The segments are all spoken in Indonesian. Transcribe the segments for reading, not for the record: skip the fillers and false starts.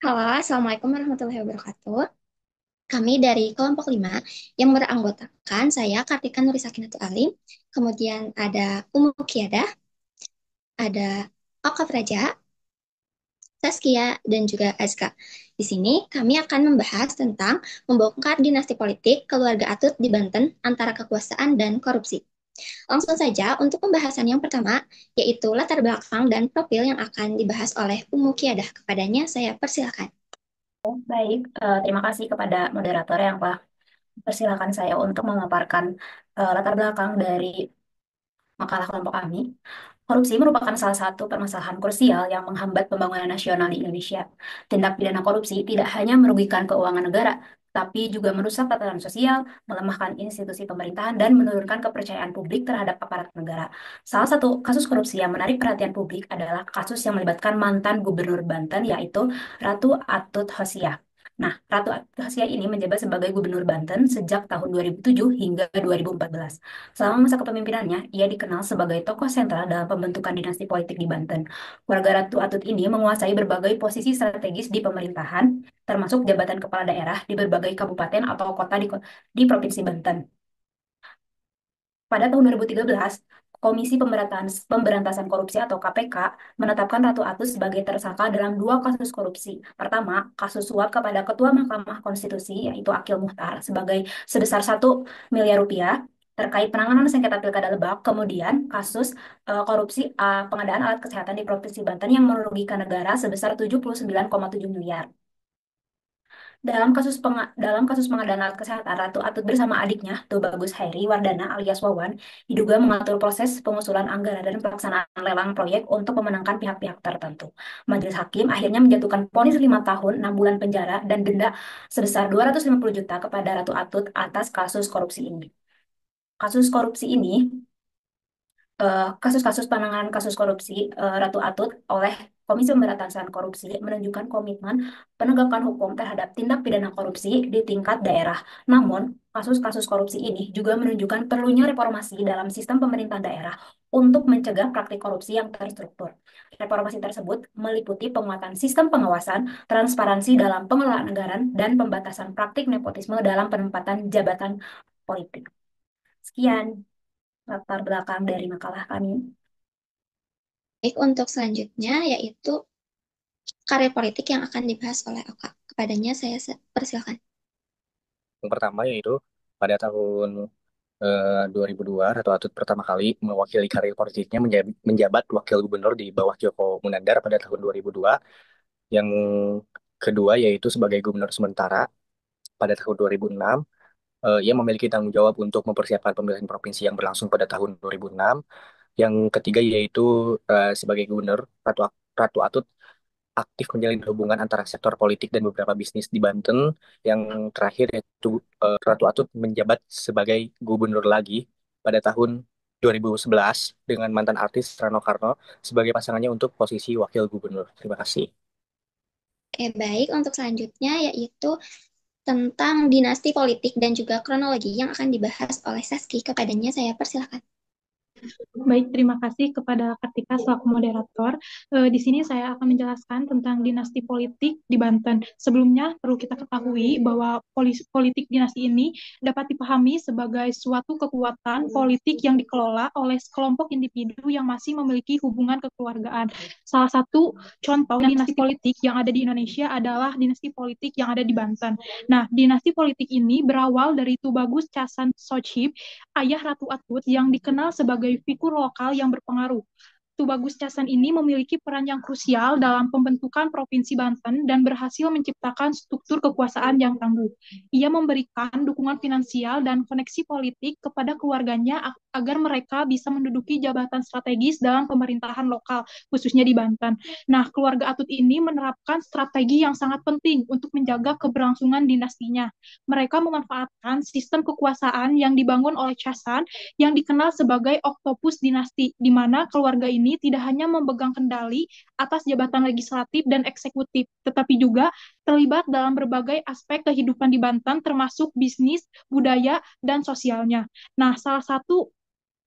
Halo, Assalamualaikum warahmatullahi wabarakatuh. Kami dari kelompok 5 yang beranggotakan saya Kartika Nuri Sakinatul Alim, kemudian ada Umu Kiada, ada Okaf Raja, Saskia, dan juga Azka. Di sini kami akan membahas tentang membongkar dinasti politik keluarga Atut di Banten antara kekuasaan dan korupsi. Langsung saja untuk pembahasan yang pertama, yaitu latar belakang dan profil yang akan dibahas oleh Umu Kiada. Kepadanya saya persilakan. Baik, terima kasih kepada moderator yang telah persilakan saya untuk memaparkan latar belakang dari makalah kelompok kami. Korupsi merupakan salah satu permasalahan krusial yang menghambat pembangunan nasional di Indonesia. Tindak pidana korupsi tidak hanya merugikan keuangan negara, tapi juga merusak tatanan sosial, melemahkan institusi pemerintahan, dan menurunkan kepercayaan publik terhadap aparat negara. Salah satu kasus korupsi yang menarik perhatian publik adalah kasus yang melibatkan mantan gubernur Banten, yaitu Ratu Atut Hosiah. Nah, Ratu Atut Hosiah ini menjabat sebagai gubernur Banten sejak tahun 2007 hingga 2014. Selama masa kepemimpinannya, ia dikenal sebagai tokoh sentral dalam pembentukan dinasti politik di Banten. Keluarga Ratu Atut ini menguasai berbagai posisi strategis di pemerintahan, termasuk jabatan kepala daerah di berbagai kabupaten atau kota di Provinsi Banten. Pada tahun 2013, Komisi Pemberantasan Korupsi atau KPK menetapkan Ratu Atut sebagai tersangka dalam dua kasus korupsi. Pertama, kasus suap kepada Ketua Mahkamah Konstitusi, yaitu Akil Muchtar, sebagai sebesar 1 miliar rupiah terkait penanganan sengketa Pilkada Lebak. Kemudian, kasus korupsi pengadaan alat kesehatan di Provinsi Banten yang merugikan negara sebesar 79,7 miliar. Dalam kasus pengadaan alat kesehatan, Ratu Atut bersama adiknya, Tubagus Hairi Wardana alias Wawan, diduga mengatur proses pengusulan anggaran dan pelaksanaan lelang proyek untuk memenangkan pihak-pihak tertentu. Majelis Hakim akhirnya menjatuhkan vonis 5 tahun, 6 bulan penjara, dan denda sebesar 250 juta kepada Ratu Atut atas kasus korupsi ini. Kasus korupsi ini kasus-kasus penanganan kasus korupsi Ratu Atut oleh Komisi Pemberantasan Korupsi menunjukkan komitmen penegakan hukum terhadap tindak pidana korupsi di tingkat daerah. Namun, kasus-kasus korupsi ini juga menunjukkan perlunya reformasi dalam sistem pemerintahan daerah untuk mencegah praktik korupsi yang terstruktur. Reformasi tersebut meliputi penguatan sistem pengawasan, transparansi dalam pengelolaan anggaran, dan pembatasan praktik nepotisme dalam penempatan jabatan politik. Sekian latar belakang dari makalah kami. Baik, untuk selanjutnya yaitu karir politik yang akan dibahas oleh Oka. Kepadanya saya persilakan. Yang pertama yaitu pada tahun 2002, Ratu Atut pertama kali mewakili karir politiknya menjabat wakil gubernur di bawah Joko Munandar pada tahun 2002. Yang kedua yaitu sebagai gubernur sementara pada tahun 2006. Ia memiliki tanggung jawab untuk mempersiapkan pemilihan provinsi yang berlangsung pada tahun 2006. Yang ketiga yaitu sebagai gubernur, Ratu Atut aktif menjalin hubungan antara sektor politik dan beberapa bisnis di Banten. Yang terakhir yaitu Ratu Atut menjabat sebagai gubernur lagi pada tahun 2011 dengan mantan artis Rano Karno sebagai pasangannya untuk posisi wakil gubernur. Terima kasih. Oke, baik. Untuk selanjutnya yaitu tentang dinasti politik dan juga kronologi yang akan dibahas oleh Saski. Kepadanya saya persilakan. Baik, terima kasih kepada Kartika selaku moderator. Di sini saya akan menjelaskan tentang dinasti politik di Banten. Sebelumnya perlu kita ketahui bahwa politik dinasti ini dapat dipahami sebagai suatu kekuatan politik yang dikelola oleh sekelompok individu yang masih memiliki hubungan kekeluargaan. Salah satu contoh dinasti politik yang ada di Indonesia adalah dinasti politik yang ada di Banten. Nah, dinasti politik ini berawal dari Tubagus Casan Sochip, ayah Ratu Atut yang dikenal sebagai figur lokal yang berpengaruh. Tubagus Casan ini memiliki peran yang krusial dalam pembentukan Provinsi Banten dan berhasil menciptakan struktur kekuasaan yang tangguh. Ia memberikan dukungan finansial dan koneksi politik kepada keluarganya agar mereka bisa menduduki jabatan strategis dalam pemerintahan lokal, khususnya di Banten. Nah, keluarga Atut ini menerapkan strategi yang sangat penting untuk menjaga keberlangsungan dinastinya. Mereka memanfaatkan sistem kekuasaan yang dibangun oleh Casan yang dikenal sebagai Oktopus Dinasti, di mana keluarga ini tidak hanya memegang kendali atas jabatan legislatif dan eksekutif, tetapi juga terlibat dalam berbagai aspek kehidupan di Banten, termasuk bisnis, budaya, dan sosialnya. Nah, salah satu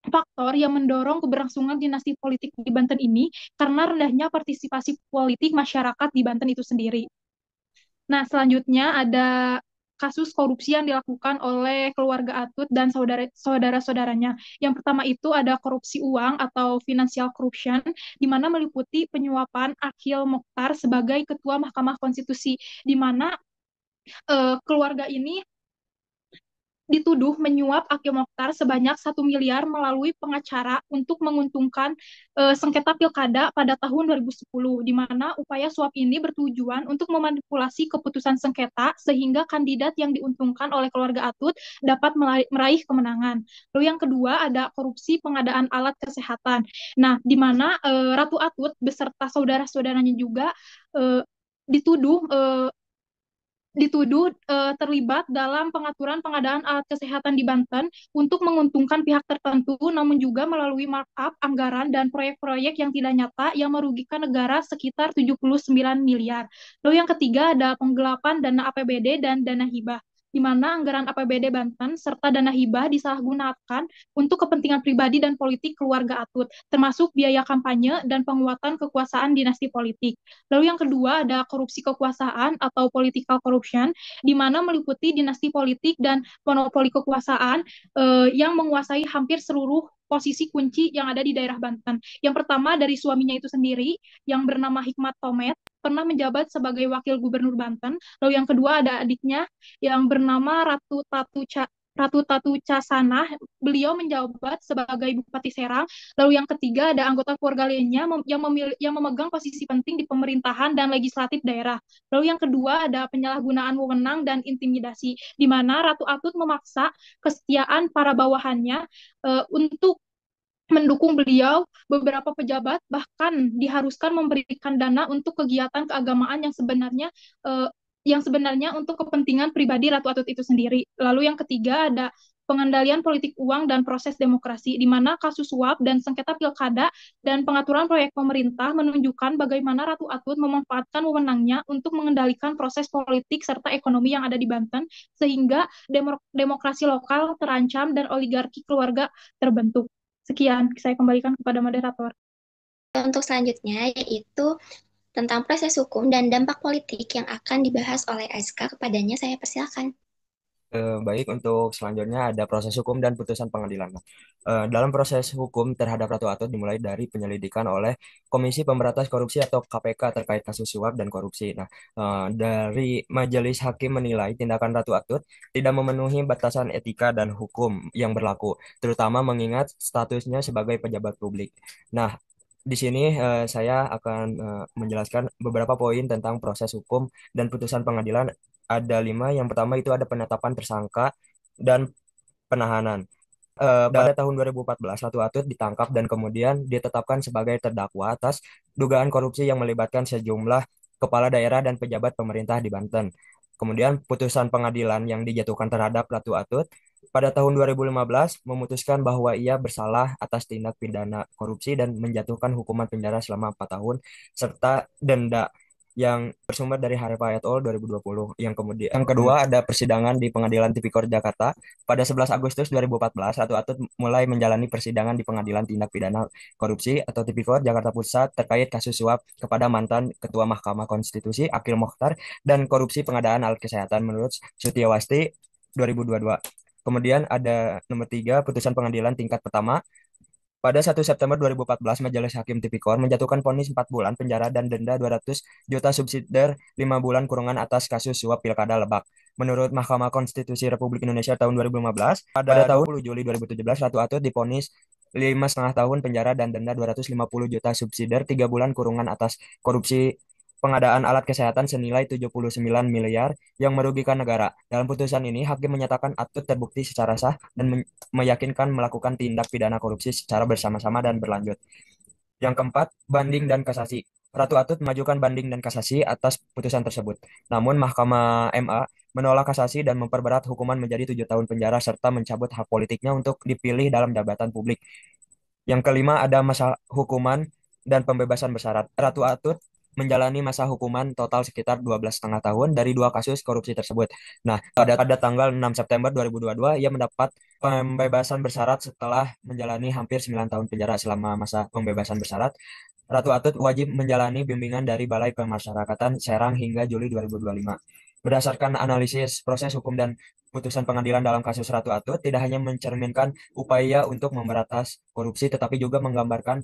faktor yang mendorong keberlangsungan dinasti politik di Banten ini karena rendahnya partisipasi politik masyarakat di Banten itu sendiri. Nah, selanjutnya ada kasus korupsi yang dilakukan oleh keluarga Atut dan saudara-saudaranya. Yang pertama itu ada korupsi uang atau financial corruption, di mana meliputi penyuapan Akhil Mokhtar sebagai Ketua Mahkamah Konstitusi, di mana keluarga ini dituduh menyuap Akhil Mokhtar sebanyak 1 miliar melalui pengacara untuk menguntungkan sengketa pilkada pada tahun 2010, di mana upaya suap ini bertujuan untuk memanipulasi keputusan sengketa sehingga kandidat yang diuntungkan oleh keluarga Atut dapat meraih kemenangan. Lalu yang kedua ada korupsi pengadaan alat kesehatan. Nah, di mana Ratu Atut beserta saudara-saudaranya juga uh, dituduh terlibat dalam pengaturan pengadaan alat kesehatan di Banten untuk menguntungkan pihak tertentu, namun juga melalui markup anggaran dan proyek-proyek yang tidak nyata yang merugikan negara sekitar 79 miliar. Lalu yang ketiga ada penggelapan dana APBD dan dana hibah, di mana anggaran APBD Banten serta dana hibah disalahgunakan untuk kepentingan pribadi dan politik keluarga Atut, termasuk biaya kampanye dan penguatan kekuasaan dinasti politik. Lalu yang kedua ada korupsi kekuasaan atau political corruption, di mana meliputi dinasti politik dan monopoli kekuasaan yang menguasai hampir seluruh posisi kunci yang ada di daerah Banten. Yang pertama dari suaminya itu sendiri, yang bernama Hikmat Tomet, pernah menjabat sebagai wakil gubernur Banten. Lalu yang kedua ada adiknya yang bernama Ratu Tatu Casana, beliau menjabat sebagai Bupati Serang. Lalu yang ketiga ada anggota keluarga lainnya yang memegang posisi penting di pemerintahan dan legislatif daerah. Lalu yang kedua ada penyalahgunaan wewenang dan intimidasi, di mana Ratu Atut memaksa kesetiaan para bawahannya untuk mendukung beliau. Beberapa pejabat bahkan diharuskan memberikan dana untuk kegiatan keagamaan yang sebenarnya untuk kepentingan pribadi Ratu Atut itu sendiri. Lalu yang ketiga ada pengendalian politik uang dan proses demokrasi, di mana kasus suap dan sengketa pilkada dan pengaturan proyek pemerintah menunjukkan bagaimana Ratu Atut memanfaatkan wewenangnya untuk mengendalikan proses politik serta ekonomi yang ada di Banten, sehingga demokrasi lokal terancam dan oligarki keluarga terbentuk. Sekian, saya kembalikan kepada moderator. Untuk selanjutnya yaitu tentang proses hukum dan dampak politik yang akan dibahas oleh Aiska. Kepadanya saya persilakan. Baik, untuk selanjutnya ada proses hukum dan putusan pengadilan. Dalam proses hukum terhadap Ratu Atut dimulai dari penyelidikan oleh Komisi Pemberantasan Korupsi atau KPK terkait kasus suap dan korupsi. Nah, dari majelis hakim menilai tindakan Ratu Atut tidak memenuhi batasan etika dan hukum yang berlaku, terutama mengingat statusnya sebagai pejabat publik. Nah, di sini saya akan menjelaskan beberapa poin tentang proses hukum dan putusan pengadilan. Ada 5. Yang pertama itu ada penetapan tersangka dan penahanan. Pada tahun 2014, Ratu Atut ditangkap dan kemudian ditetapkan sebagai terdakwa atas dugaan korupsi yang melibatkan sejumlah kepala daerah dan pejabat pemerintah di Banten. Kemudian putusan pengadilan yang dijatuhkan terhadap Ratu Atut pada tahun 2015 memutuskan bahwa ia bersalah atas tindak pidana korupsi dan menjatuhkan hukuman penjara selama 4 tahun serta denda yang bersumber dari Harifah et al. 2020. Yang kedua ada persidangan di Pengadilan Tipikor Jakarta pada 11 Agustus 2014. Ratu Atut mulai menjalani persidangan di Pengadilan Tindak Pidana Korupsi atau Tipikor Jakarta Pusat terkait kasus suap kepada mantan Ketua Mahkamah Konstitusi Akhil Mokhtar dan korupsi pengadaan alat kesehatan menurut Sutiawasti 2022. Kemudian ada nomor 3, putusan pengadilan tingkat pertama. Pada 1 September 2014, Majelis Hakim Tipikor menjatuhkan vonis 4 bulan penjara dan denda 200 juta subsidiar 5 bulan kurungan atas kasus suap Pilkada Lebak. Menurut Mahkamah Konstitusi Republik Indonesia tahun 2015, pada tahun 20 Juli 2017, Ratu Atut divonis 5,5 tahun penjara dan denda 250 juta subsidiar 3 bulan kurungan atas korupsi pengadaan alat kesehatan senilai 79 miliar yang merugikan negara. Dalam putusan ini, hakim menyatakan Atut terbukti secara sah dan meyakinkan melakukan tindak pidana korupsi secara bersama-sama dan berlanjut. Yang keempat, banding dan kasasi. Ratu Atut mengajukan banding dan kasasi atas putusan tersebut. Namun, Mahkamah MA menolak kasasi dan memperberat hukuman menjadi 7 tahun penjara serta mencabut hak politiknya untuk dipilih dalam jabatan publik. Yang kelima, ada masa hukuman dan pembebasan bersyarat. Ratu Atut menjalani masa hukuman total sekitar 12,5 tahun dari 2 kasus korupsi tersebut. Nah, pada tanggal 6 September 2022, ia mendapat pembebasan bersyarat setelah menjalani hampir 9 tahun penjara. Selama masa pembebasan bersyarat, Ratu Atut wajib menjalani bimbingan dari Balai Pemasyarakatan Serang hingga Juli 2025. Berdasarkan analisis proses hukum dan putusan pengadilan dalam kasus Ratu Atut tidak hanya mencerminkan upaya untuk memberantas korupsi, tetapi juga menggambarkan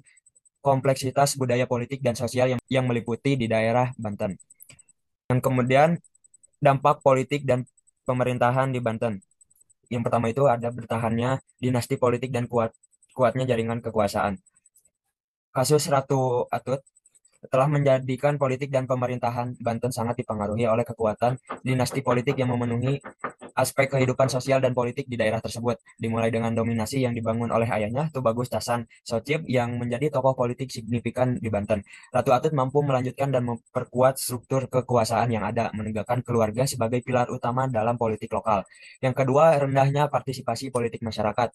kompleksitas budaya politik dan sosial yang meliputi di daerah Banten. Yang kemudian dampak politik dan pemerintahan di Banten. Yang pertama itu ada bertahannya dinasti politik dan kuatnya jaringan kekuasaan. Kasus Ratu Atut telah menjadikan politik dan pemerintahan Banten sangat dipengaruhi oleh kekuatan dinasti politik yang memenuhi aspek kehidupan sosial dan politik di daerah tersebut, dimulai dengan dominasi yang dibangun oleh ayahnya, Tubagus Tasan Socip, yang menjadi tokoh politik signifikan di Banten. Ratu Atut mampu melanjutkan dan memperkuat struktur kekuasaan yang ada, menegakkan keluarga sebagai pilar utama dalam politik lokal. Yang kedua, rendahnya partisipasi politik masyarakat.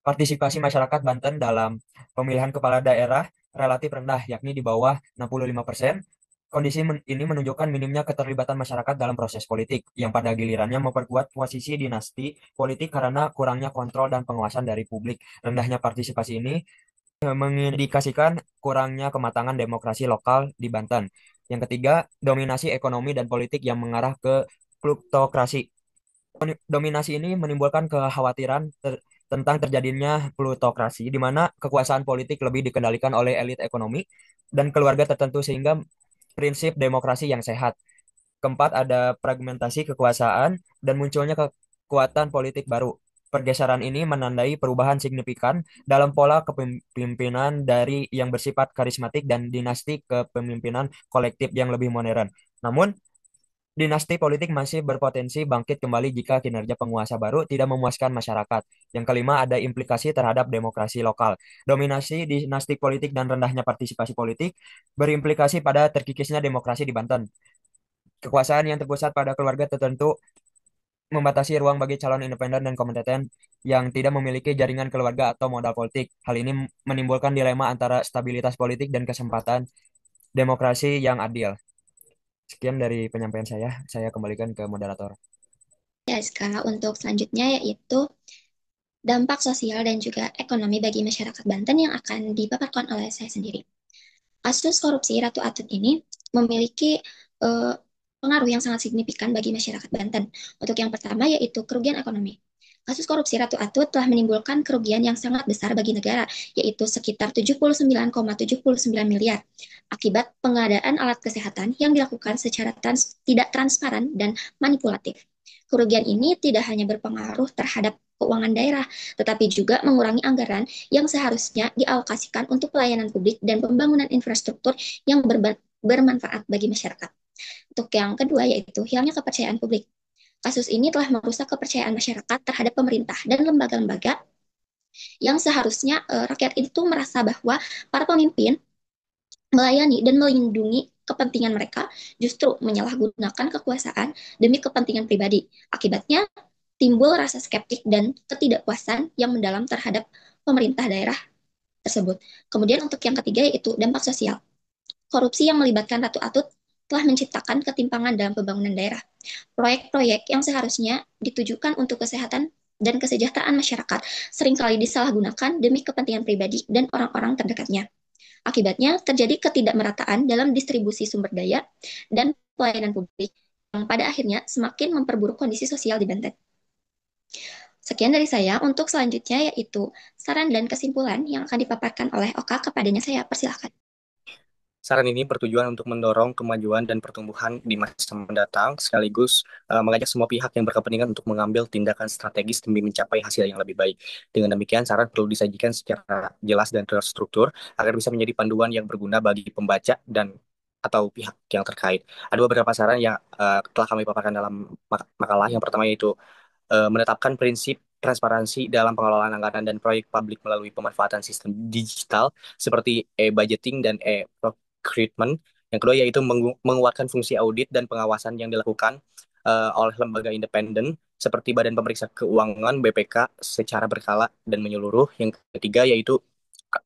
Partisipasi masyarakat Banten dalam pemilihan kepala daerah relatif rendah, yakni di bawah 65%. Kondisi ini menunjukkan minimnya keterlibatan masyarakat dalam proses politik, yang pada gilirannya memperkuat posisi dinasti politik karena kurangnya kontrol dan pengawasan dari publik. Rendahnya partisipasi ini mengindikasikan kurangnya kematangan demokrasi lokal di Banten. Yang ketiga, dominasi ekonomi dan politik yang mengarah ke plutokrasi. Dominasi ini menimbulkan kekhawatiran tentang terjadinya plutokrasi, di mana kekuasaan politik lebih dikendalikan oleh elit ekonomi dan keluarga tertentu sehingga prinsip demokrasi yang sehat. Keempat, ada fragmentasi kekuasaan dan munculnya kekuatan politik baru. Pergeseran ini menandai perubahan signifikan dalam pola kepemimpinan dari yang bersifat karismatik dan dinasti ke pemimpinan kolektif yang lebih modern. Namun, dinasti politik masih berpotensi bangkit kembali jika kinerja penguasa baru tidak memuaskan masyarakat. Yang kelima, ada implikasi terhadap demokrasi lokal. Dominasi dinasti politik dan rendahnya partisipasi politik berimplikasi pada terkikisnya demokrasi di Banten. Kekuasaan yang terpusat pada keluarga tertentu membatasi ruang bagi calon independen dan kompeten yang tidak memiliki jaringan keluarga atau modal politik. Hal ini menimbulkan dilema antara stabilitas politik dan kesempatan demokrasi yang adil. Sekian dari penyampaian saya kembalikan ke moderator. Ya, sekarang untuk selanjutnya yaitu dampak sosial dan juga ekonomi bagi masyarakat Banten yang akan dipaparkan oleh saya sendiri. Kasus korupsi Ratu Atut ini memiliki pengaruh yang sangat signifikan bagi masyarakat Banten. Untuk yang pertama yaitu kerugian ekonomi. Kasus korupsi Ratu Atut telah menimbulkan kerugian yang sangat besar bagi negara, yaitu sekitar 79,79 miliar, akibat pengadaan alat kesehatan yang dilakukan secara tidak transparan dan manipulatif. Kerugian ini tidak hanya berpengaruh terhadap keuangan daerah, tetapi juga mengurangi anggaran yang seharusnya dialokasikan untuk pelayanan publik dan pembangunan infrastruktur yang bermanfaat bagi masyarakat. Untuk yang kedua yaitu hilangnya kepercayaan publik. Kasus ini telah merusak kepercayaan masyarakat terhadap pemerintah dan lembaga-lembaga yang seharusnya rakyat itu merasa bahwa para pemimpin melayani dan melindungi kepentingan mereka justru menyalahgunakan kekuasaan demi kepentingan pribadi. Akibatnya timbul rasa skeptik dan ketidakpuasan yang mendalam terhadap pemerintah daerah tersebut. Kemudian untuk yang ketiga yaitu dampak sosial. Korupsi yang melibatkan Ratu Atut telah menciptakan ketimpangan dalam pembangunan daerah. Proyek-proyek yang seharusnya ditujukan untuk kesehatan dan kesejahteraan masyarakat seringkali disalahgunakan demi kepentingan pribadi dan orang-orang terdekatnya. Akibatnya terjadi ketidakmerataan dalam distribusi sumber daya dan pelayanan publik yang pada akhirnya semakin memperburuk kondisi sosial di Banten. Sekian dari saya. Untuk selanjutnya yaitu saran dan kesimpulan yang akan dipaparkan oleh Oka. Kepadanya saya persilahkan. Saran ini bertujuan untuk mendorong kemajuan dan pertumbuhan di masa mendatang, sekaligus mengajak semua pihak yang berkepentingan untuk mengambil tindakan strategis demi mencapai hasil yang lebih baik. Dengan demikian, saran perlu disajikan secara jelas dan terstruktur agar bisa menjadi panduan yang berguna bagi pembaca dan atau pihak yang terkait. Ada beberapa saran yang telah kami paparkan dalam makalah. Yang pertama yaitu menetapkan prinsip transparansi dalam pengelolaan anggaran dan proyek publik melalui pemanfaatan sistem digital seperti e-budgeting dan e-procurement. Yang kedua yaitu menguatkan fungsi audit dan pengawasan yang dilakukan oleh lembaga independen seperti Badan Pemeriksa Keuangan (BPK) secara berkala dan menyeluruh. Yang ketiga yaitu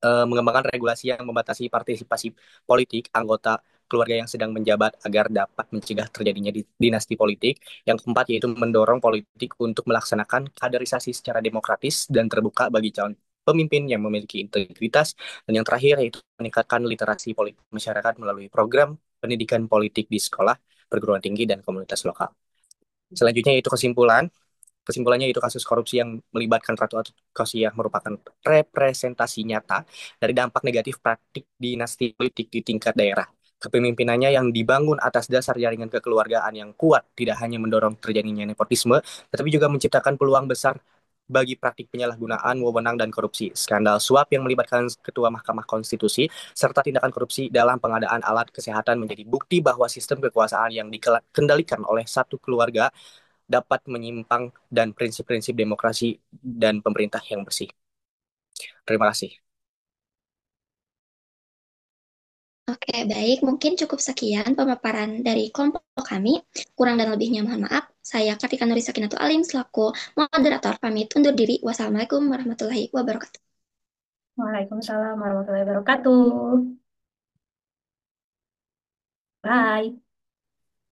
mengembangkan regulasi yang membatasi partisipasi politik anggota keluarga yang sedang menjabat agar dapat mencegah terjadinya dinasti politik. Yang keempat yaitu mendorong politik untuk melaksanakan kaderisasi secara demokratis dan terbuka bagi calon pemimpin yang memiliki integritas, dan yang terakhir yaitu meningkatkan literasi politik masyarakat melalui program pendidikan politik di sekolah, perguruan tinggi, dan komunitas lokal. Selanjutnya yaitu kesimpulan. Kesimpulannya itu kasus korupsi yang melibatkan Ratu Atut yang merupakan representasi nyata dari dampak negatif praktik dinasti politik di tingkat daerah. Kepemimpinannya yang dibangun atas dasar jaringan kekeluargaan yang kuat tidak hanya mendorong terjadinya nepotisme, tetapi juga menciptakan peluang besar bagi praktik penyalahgunaan, wewenang, dan korupsi. Skandal suap yang melibatkan Ketua Mahkamah Konstitusi, serta tindakan korupsi dalam pengadaan alat kesehatan menjadi bukti bahwa sistem kekuasaan yang dikendalikan oleh satu keluarga dapat menyimpang dan prinsip-prinsip demokrasi dan pemerintah yang bersih. Terima kasih. Oke, baik. Mungkin cukup sekian pemaparan dari kelompok kami. Kurang dan lebihnya mohon maaf. Saya Kartika Nuri Sakinatu Alim selaku moderator pamit undur diri. Wassalamualaikum warahmatullahi wabarakatuh. Waalaikumsalam warahmatullahi wabarakatuh. Bye.